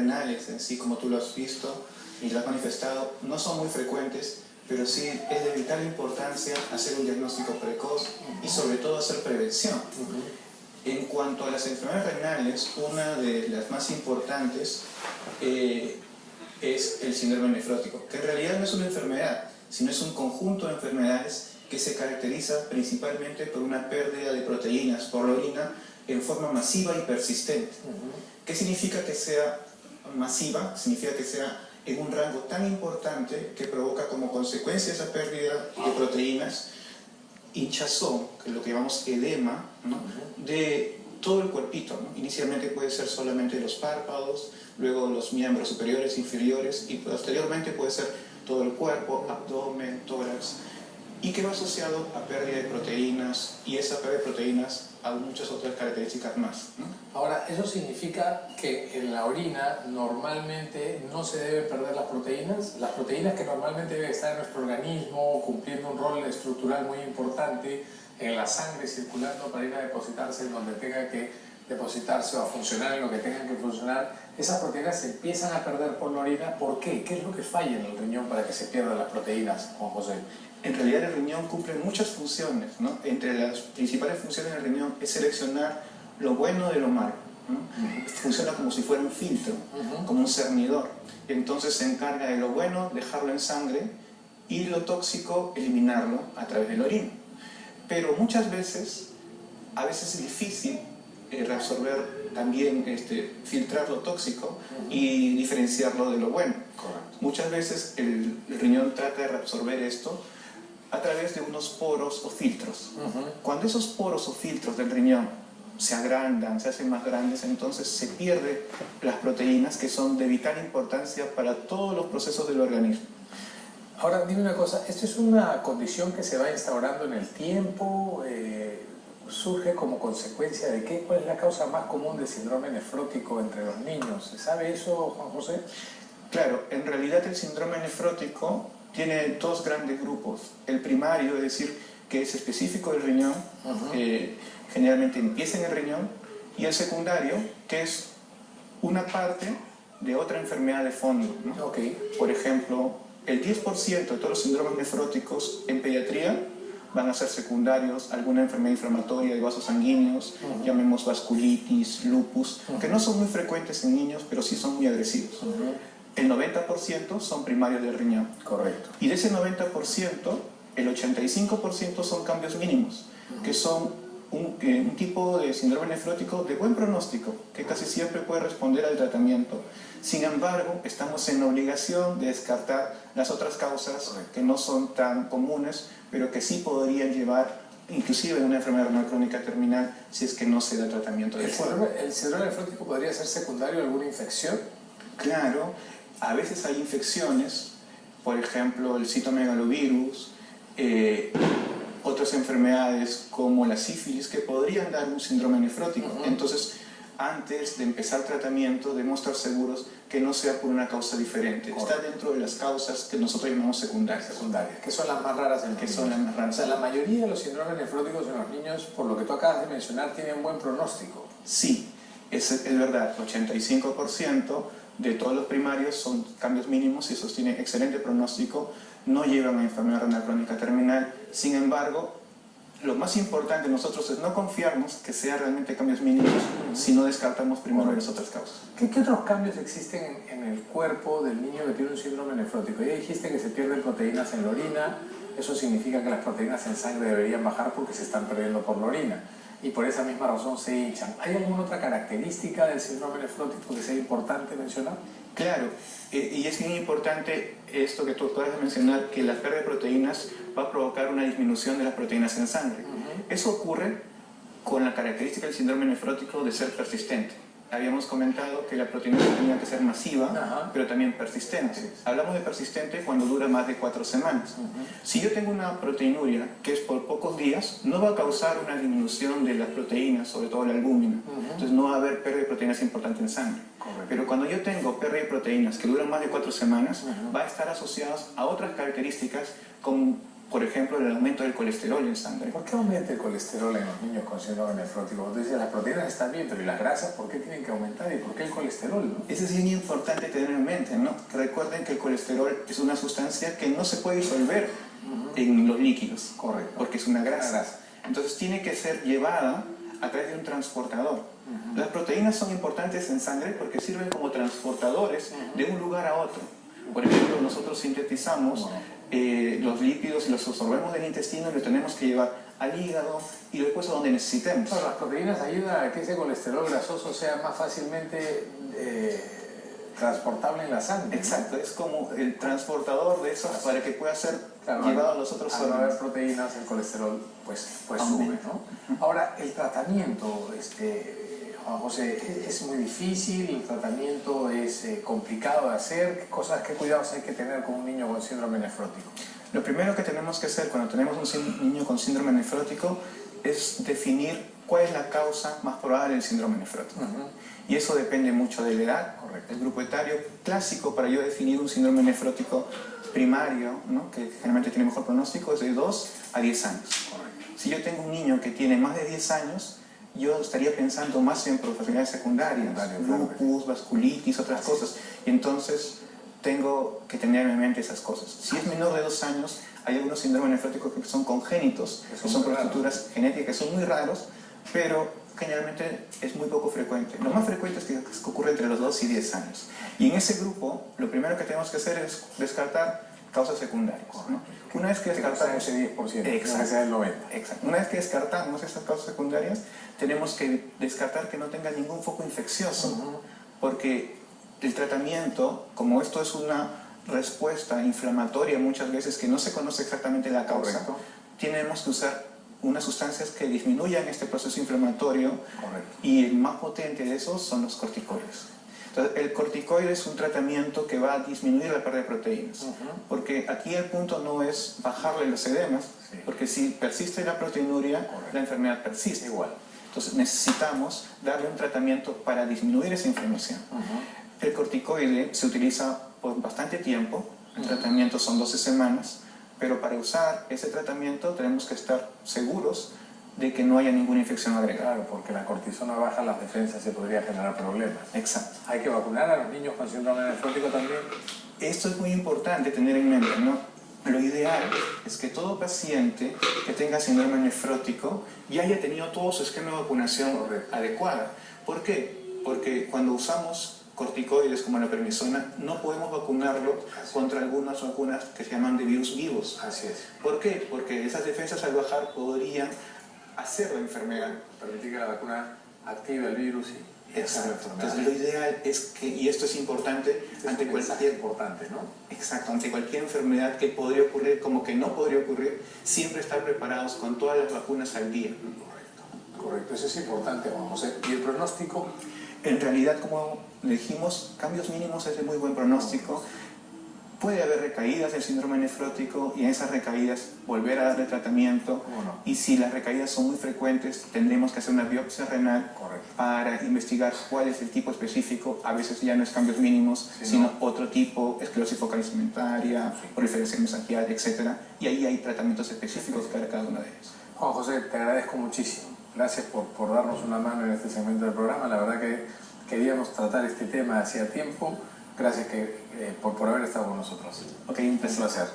renales en sí, como tú lo has visto y lo has manifestado, no son muy frecuentes, pero sí es de vital importancia hacer un diagnóstico precoz y sobre todo hacer prevención. En cuanto a las enfermedades renales, una de las más importantes es el síndrome nefrótico, que en realidad no es una enfermedad, sino es un conjunto de enfermedades que se caracteriza principalmente por una pérdida de proteínas por la orina en forma masiva y persistente. ¿Qué significa que sea masiva? Significa que sea en un rango tan importante que provoca como consecuencia esa pérdida de proteínas hinchazón, que es lo que llamamos edema, ¿no? De todo el cuerpito, ¿no? Inicialmente puede ser solamente los párpados, luego los miembros superiores, inferiores y posteriormente puede ser todo el cuerpo, abdomen, tórax, y que va asociado a pérdida de proteínas y esa pérdida de proteínas a muchas otras características más, ¿no? Ahora, ¿eso significa que en la orina normalmente no se deben perder las proteínas? Las proteínas que normalmente deben estar en nuestro organismo cumpliendo un rol estructural muy importante en la sangre circulando para ir a depositarse en donde tenga que depositarse o a funcionar en lo que tengan que funcionar, esas proteínas se empiezan a perder por la orina. ¿Por qué? ¿Qué es lo que falla en el riñón para que se pierdan las proteínas, Juan José? En realidad el riñón cumple muchas funciones, ¿no? Entre las principales funciones del riñón es seleccionar lo bueno de lo malo, ¿no? Funciona como si fuera un filtro, como un cernidor. Entonces se encarga de lo bueno, dejarlo en sangre, y lo tóxico, eliminarlo a través del orina. Pero muchas veces, a veces es difícil reabsorber también, filtrar lo tóxico y diferenciarlo de lo bueno. Correcto. Muchas veces el riñón trata de reabsorber esto a través de unos poros o filtros. Cuando esos poros o filtros del riñón se agrandan, se hacen más grandes, entonces se pierden las proteínas que son de vital importancia para todos los procesos del organismo. Ahora, dime una cosa, ¿esto es una condición que se va instaurando en el tiempo? ¿Surge como consecuencia de qué? ¿Cuál es la causa más común de síndrome nefrótico entre los niños? ¿Se sabe eso, Juan José? Claro, en realidad el síndrome nefrótico tiene dos grandes grupos. El primario, es decir, que es específico del riñón, generalmente empieza en el riñón, y el secundario, que es una parte de otra enfermedad de fondo, ¿no? Por ejemplo, el 10% de todos los síndromes nefróticos en pediatría van a ser secundarios a alguna enfermedad inflamatoria de vasos sanguíneos, llamemos vasculitis, lupus, que no son muy frecuentes en niños, pero sí son muy agresivos. El 90% son primarios del riñón. Correcto. Y de ese 90%, el 85% son cambios mínimos, que son un tipo de síndrome nefrótico de buen pronóstico, que casi siempre puede responder al tratamiento. Sin embargo, estamos en la obligación de descartar las otras causas que no son tan comunes, pero que sí podrían llevar inclusive a una enfermedad renal crónica terminal si es que no se da tratamiento adecuado. ¿El síndrome nefrótico podría ser secundario a alguna infección? Claro, a veces hay infecciones, por ejemplo el citomegalovirus, otras enfermedades como la sífilis que podrían dar un síndrome nefrótico. Entonces, antes de empezar tratamiento, debemos estar seguros que no sea por una causa diferente. Está dentro de las causas que nosotros llamamos secundarias. Que son las más raras en que son las más raras. O sea, la mayoría de los síndromes nefróticos en los niños, por lo que tú acabas de mencionar, tienen buen pronóstico. Sí, es verdad. 85% de todos los primarios son cambios mínimos y esos tienen excelente pronóstico, no llevan a enfermedad renal crónica terminal. Sin embargo, lo más importante nosotros es no confiarnos que sean realmente cambios mínimos si no descartamos primero las otras causas. ¿Qué otros cambios existen en el cuerpo del niño que tiene un síndrome nefrótico? Ya dijiste que se pierden proteínas en la orina, eso significa que las proteínas en sangre deberían bajar porque se están perdiendo por la orina y por esa misma razón se hinchan. ¿Hay alguna otra característica del síndrome nefrótico que sea importante mencionar? Claro, y es muy importante esto que tú acabas de mencionar, que la pérdida de proteínas va a provocar una disminución de las proteínas en sangre. Eso ocurre con la característica del síndrome nefrótico de ser persistente. Habíamos comentado que la proteína tenía que ser masiva, pero también persistente. Hablamos de persistente cuando dura más de 4 semanas. Si yo tengo una proteinuria que es por pocos días, no va a causar una disminución de las proteínas, sobre todo la albúmina. Entonces no va a haber pérdida de proteínas importante en sangre. Pero cuando yo tengo pérdida de proteínas que duran más de 4 semanas, va a estar asociadas a otras características como por ejemplo, el aumento del colesterol en sangre. ¿Por qué aumenta el colesterol en los niños con síndrome nefrótico? Entonces, las proteínas están bien, pero ¿y las grasas por qué tienen que aumentar? ¿Y por qué el colesterol, no? Eso es bien importante tener en mente, ¿no? Que recuerden que el colesterol es una sustancia que no se puede disolver en los líquidos. Correcto. Porque es una grasa. Entonces tiene que ser llevada a través de un transportador. Las proteínas son importantes en sangre porque sirven como transportadores de un lugar a otro. Por ejemplo, nosotros sintetizamos los lípidos y los absorbemos del intestino y los tenemos que llevar al hígado y después a donde necesitemos. Bueno, las proteínas ayudan a que ese colesterol grasoso sea más fácilmente transportable en la sangre. Exacto, es como el transportador de eso para que pueda ser llevado a los otros órganos. Al no haber proteínas, el colesterol pues sube, ¿no? Ahora, el tratamiento, Juan José, es muy difícil, el tratamiento es complicado de hacer. ¿Qué cuidados hay que tener con un niño con síndrome nefrótico? Lo primero que tenemos que hacer cuando tenemos un niño con síndrome nefrótico es definir cuál es la causa más probable del síndrome nefrótico. Y eso depende mucho de la edad. Correcto. El grupo etario clásico para yo definir un síndrome nefrótico primario, ¿no? Que generalmente tiene mejor pronóstico, es de 2 a 10 años. Correcto. Si yo tengo un niño que tiene más de 10 años, yo estaría pensando más en profesionalidades secundarias, lupus, vasculitis, otras cosas. Y entonces tengo que tener en mente esas cosas. Si es menor de 2 años, hay algunos síndromes nefróticos que son congénitos, que son por estructuras genéticas que son muy raros, pero generalmente es muy poco frecuente. Lo más frecuente es que ocurre entre los 2 y 10 años. Y en ese grupo, lo primero que tenemos que hacer es descartar causas secundarias, ¿no? Una vez que descartamos ese 10%, exacto, que sea el 90%. Exacto. Una vez que descartamos esas causas secundarias, tenemos que descartar que no tenga ningún foco infeccioso, porque el tratamiento, como esto es una respuesta inflamatoria muchas veces que no se conoce exactamente la causa, tenemos que usar unas sustancias que disminuyan este proceso inflamatorio. Y el más potente de esos son los corticoides. Entonces, el corticoide es un tratamiento que va a disminuir la pérdida de proteínas, porque aquí el punto no es bajarle los edemas, porque si persiste la proteinuria, la enfermedad persiste igual. Entonces necesitamos darle un tratamiento para disminuir esa inflamación. El corticoide se utiliza por bastante tiempo, el tratamiento son 12 semanas, pero para usar ese tratamiento tenemos que estar seguros de que no haya ninguna infección agregada. Claro, porque la cortisona baja las defensas, se podría generar problemas. Exacto. ¿Hay que vacunar a los niños con síndrome nefrótico también? Esto es muy importante tener en mente, ¿no? Lo ideal es que todo paciente que tenga síndrome nefrótico ya haya tenido todo su esquema de vacunación adecuada. ¿Por qué? Porque cuando usamos corticoides como la prednisona, no podemos vacunarlo contra algunas vacunas que se llaman de virus vivos. Así es. ¿Por qué? Porque esas defensas al bajar podrían hacer la enfermedad. Permitir que la vacuna active el virus y hacer la enfermedad. Entonces lo ideal es que, y esto es importante, ante cualquier importante, ¿no? Exacto, ante cualquier enfermedad que podría ocurrir, como que no podría ocurrir, siempre estar preparados con todas las vacunas al día. Correcto, eso es importante, Juan José. ¿Y el pronóstico? En realidad, como dijimos, cambios mínimos es de muy buen pronóstico. Puede haber recaídas del síndrome nefrótico y en esas recaídas volver a darle tratamiento. Y si las recaídas son muy frecuentes, tendremos que hacer una biopsia renal para investigar cuál es el tipo específico. A veces ya no es cambios mínimos, sino otro tipo, esclerosis focal segmentaria, proliferación mesangial, etc. Y ahí hay tratamientos específicos para cada uno de ellos. Juan José, te agradezco muchísimo. Gracias por darnos una mano en este segmento del programa. La verdad que queríamos tratar este tema hacía tiempo. Gracias por haber estado con nosotros. Ok, un placer.